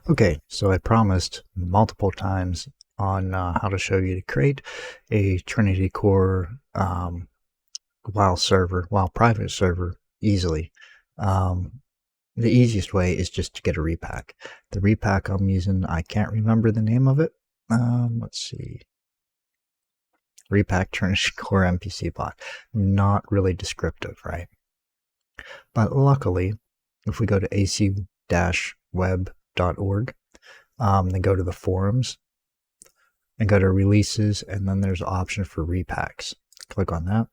Okay, so I promised multiple times on how to show you to create a Trinity Core WOW private server easily. The easiest way is just to get a repack. The repack I'm using, I can't remember the name of it. Let's see. Repack Trinity Core NPC bot. Not really descriptive, right? But luckily, if we go to ac-web.org, then go to the forums and go to releases, and then there's an option for repacks. Click on that.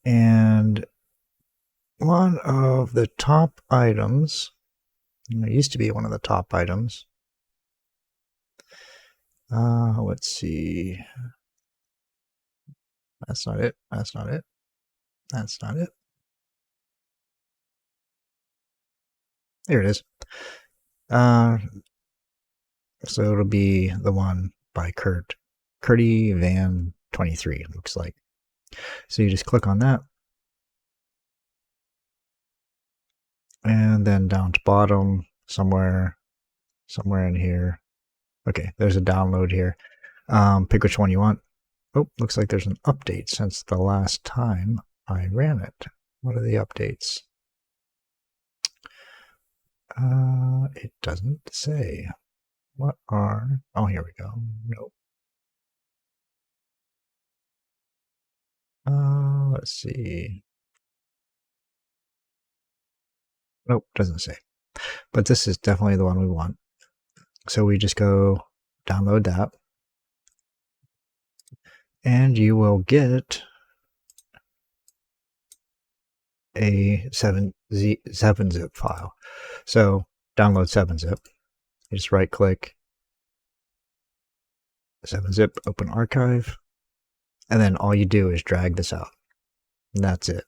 And one of the top items, it used to be one of the top items. Let's see. That's not it. That's not it. That's not it. There it is. So it'll be the one by Curdy Van 23, it looks like. So you just click on that. And then down to bottom, somewhere in here. Okay, there's a download here. Pick which one you want. Oh, looks like there's an update since the last time I ran it. What are the updates? It doesn't say. What are... Oh, here we go. Nope. Let's see. Nope, doesn't say. But this is definitely the one we want. So we just go download that. And you will get a 7-zip file. So download 7-zip. You just right click, 7-zip, open archive, and then all you do is drag this out. And that's it.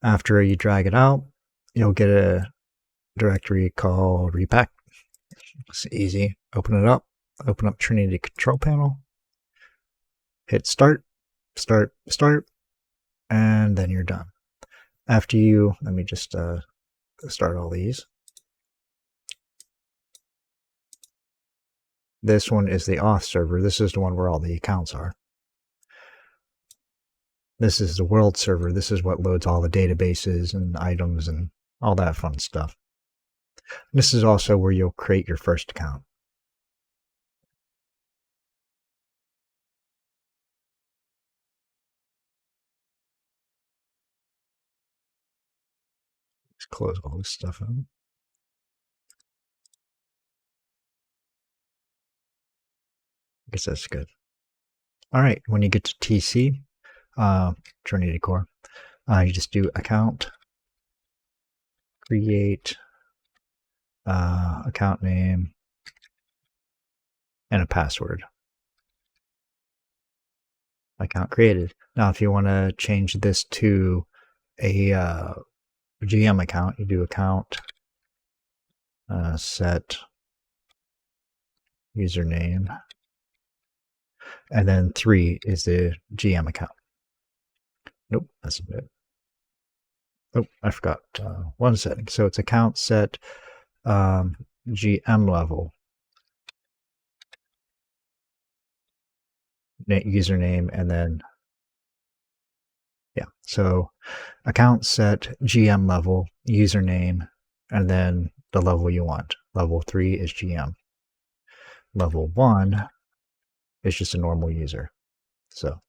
After you drag it out, you'll get a directory called repack. It's easy. Open it up, open up Trinity control panel, hit start, and then you're done. After you, let me just start all these. This one is the auth server. This is the one where all the accounts are. This is the world server. This is what loads all the databases and items and all that fun stuff. This is also where you'll create your first account. Let's close all this stuff out. I guess that's good. All right, when you get to TC, Trinity Core, you just do account, create, account name, and a password. Account created. Now, if you want to change this to a GM account, you do account, set username, and then 3 is the GM account. Nope, that's a bit. Oh, I forgot one setting. So it's account set GM level, username, and then so account set GM level, username, and then the level you want. Level 3 is GM. Level 1 is just a normal user. So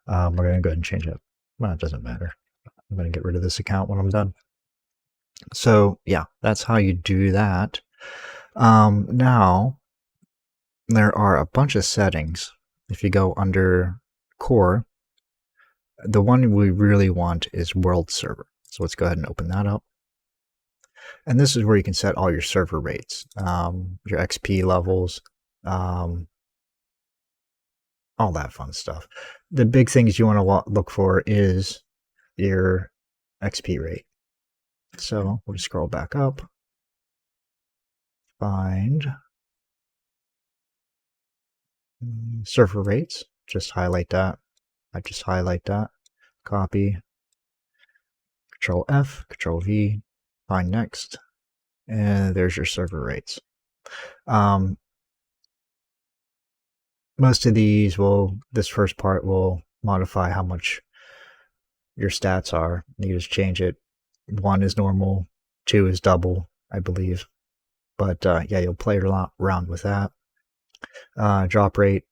we're going to go ahead and change it. Well, it doesn't matter. I'm going to get rid of this account when I'm done. So yeah, that's how you do that. Now, there are a bunch of settings. If you go under core, the one we really want is world server. So let's go ahead and open that up. And this is where you can set all your server rates, your XP levels, all that fun stuff. The big things you want to look for is your XP rate. So we'll just scroll back up, find server rates, just highlight that. I just highlight that, copy, Control F, Control V, find next, And there's your server rates. Most of these this first part will modify how much your stats are. You just change it. 1 is normal, 2 is double, I believe. But yeah, you'll play around with that. Drop rate,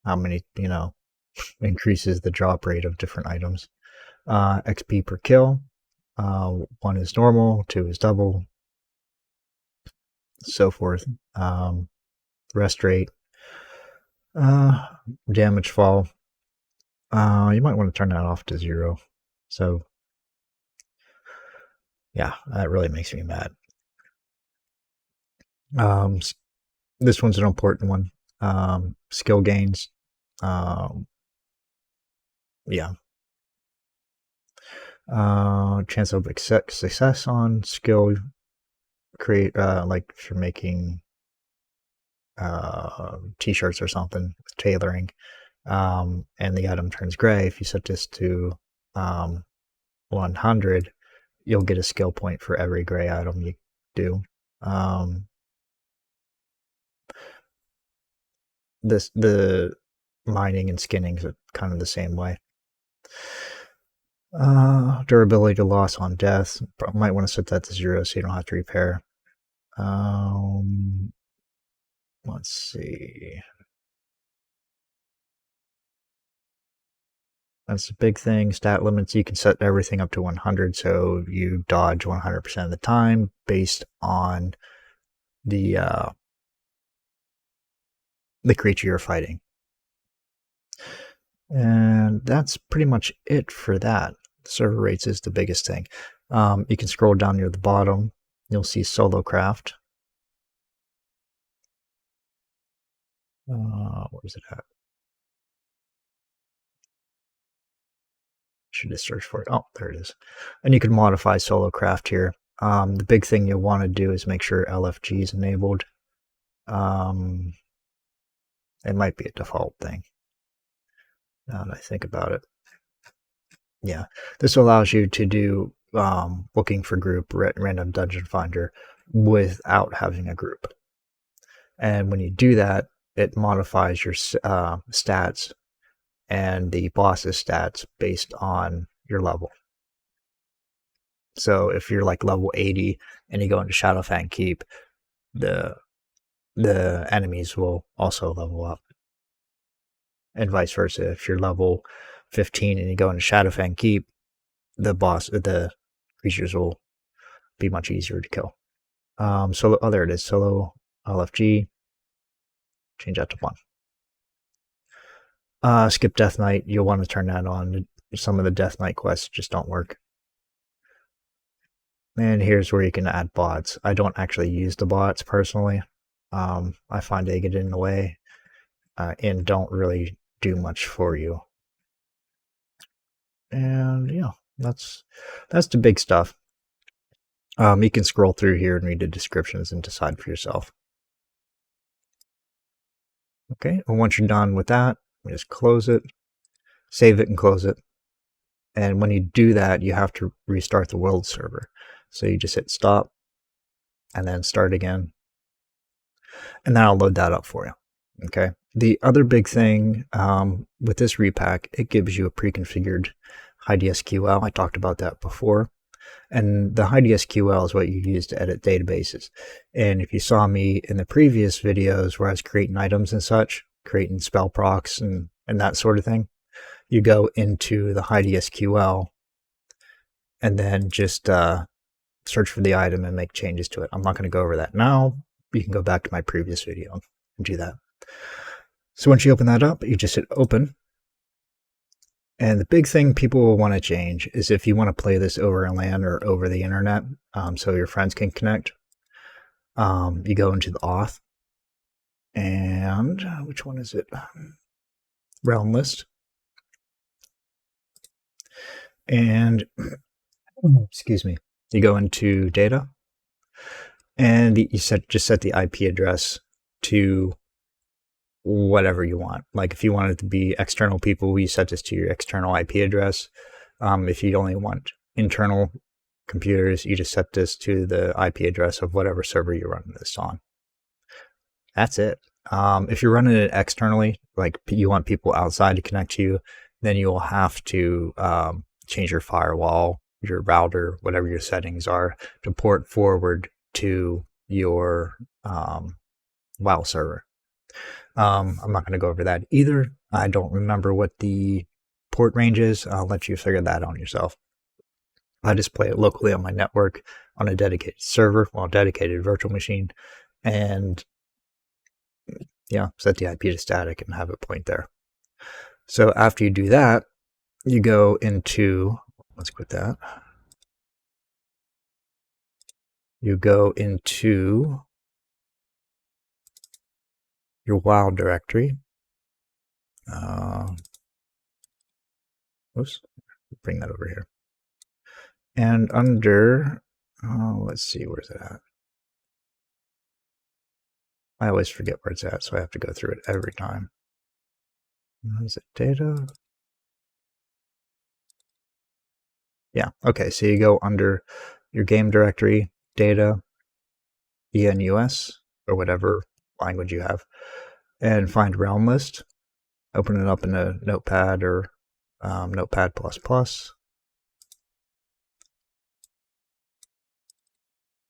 how many, increases the drop rate of different items. XP per kill, 1 is normal, 2 is double, so forth. Rest rate, damage fall. You might want to turn that off to 0. So yeah, that really makes me mad. This one's an important one. Skill gains. Yeah. Chance of success on skill. Create like if you're making t-shirts or something with tailoring, and the item turns gray. If you set this to 100, you'll get a skill point for every gray item you do. The mining and skinning is kind of the same way. Durability to loss on death. Might want to set that to 0 so you don't have to repair. Let's see. That's a big thing. Stat limits, you can set everything up to 100, so you dodge 100% of the time based on the creature you're fighting. And that's pretty much it for that. Server rates is the biggest thing. You can scroll down near the bottom. You'll see solo craft. Where's it at? Should just search for it. Oh, there it is. And you can modify solo craft here. The big thing you'll want to do is make sure LFG is enabled. It might be a default thing, now that I think about it. Yeah, this allows you to do looking for group random dungeon finder without having a group. And when you do that, it modifies your stats and the boss's stats based on your level. So if you're like level 80 and you go into Shadowfang Keep, the enemies will also level up. And vice versa. If you're level 15 and you go into Shadowfang Keep, the creatures will be much easier to kill. Solo, oh, there it is. Solo LFG. Change that to 1. Skip Death Knight. You'll want to turn that on. Some of the Death Knight quests just don't work. And here's where you can add bots. I don't actually use the bots personally. I find they get in the way and don't really do much for you. And yeah, that's the big stuff. You can scroll through here and read the descriptions and decide for yourself. Okay, and once you're done with that, just close it, save it and close it. And when you do that, you have to restart the world server. So you just hit stop and then start again. And then I'll load that up for you. Okay. The other big thing with this repack, it gives you a pre-configured HideSQL. I talked about that before. And the HideSQL is what you use to edit databases. And if you saw me in the previous videos where I was creating items and such, creating spell procs and that sort of thing, you go into the HideSQL and then just search for the item and make changes to it. I'm not going to go over that now. You can go back to my previous video and do that. So once you open that up, you just hit open. And the big thing people will want to change is if you want to play this over LAN or over the internet, so your friends can connect, you go into the auth. And which one is it? Realm list. And excuse me, you go into data, and you just set the IP address to whatever you want. Like if you want it to be external people, you set this to your external IP address. If you only want internal computers, you just set this to the IP address of whatever server you're running this on. That's it. If you're running it externally, like you want people outside to connect to you, then you'll have to change your firewall, your router, whatever your settings are, to port forward to your WOW server. I'm not going to go over that either. I don't remember what the port range is. I'll let you figure that out yourself. I just play it locally on my network on a dedicated server, well, dedicated virtual machine, and yeah, set the IP to static and have it point there. So after you do that, you go into, let's quit that. You go into your WOW directory. Oops, bring that over here. And under, let's see, where's it at? I always forget where it's at, so I have to go through it every time. Is it data? Yeah, okay, so you go under your game directory, data, ENUS, or whatever language you have, and find realm list. Open it up in a notepad or notepad++.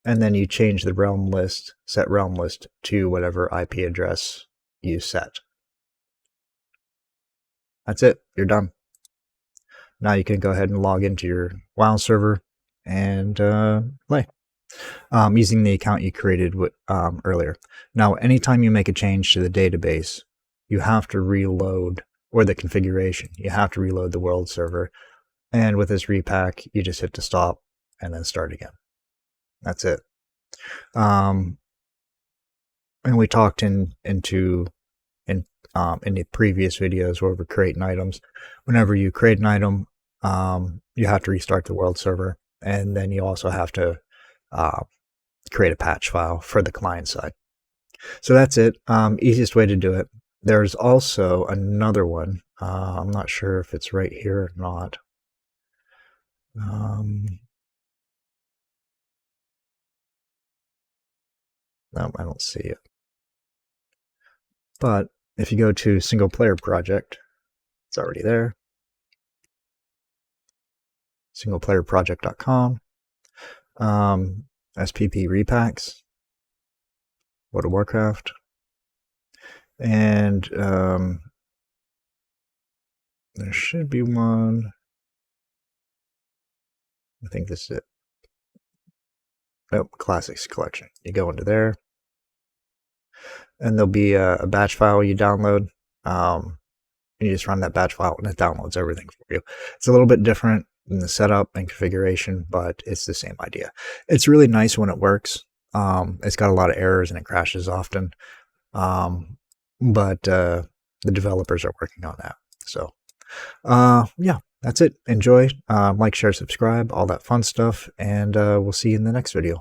And then you change the realm list, set realm list to whatever IP address you set. That's it, you're done. Now you can go ahead and log into your WOW server and play using the account you created earlier. Now, anytime you make a change to the database, you have to reload, or the configuration, you have to reload the world server. And with this repack, you just hit to stop and then start again. That's it. And we talked in the previous videos where we're creating items. Whenever you create an item, you have to restart the world server, and then you also have to create a patch file for the client side. So that's it. Easiest way to do it. There's also another one. I'm not sure if it's right here or not. No, I don't see it. But if you go to single player project, it's already there. Singleplayerproject.com. SPP repacks, World of Warcraft, and there should be one. I think this is it. Nope, Classics Collection. You go into there, and there'll be a batch file you download. And you just run that batch file, and it downloads everything for you. It's a little bit different in the setup and configuration, but it's the same idea. It's really nice when it works. It's got a lot of errors and it crashes often, but the developers are working on that. So yeah, that's it. Enjoy, like, share, subscribe, all that fun stuff, and we'll see you in the next video.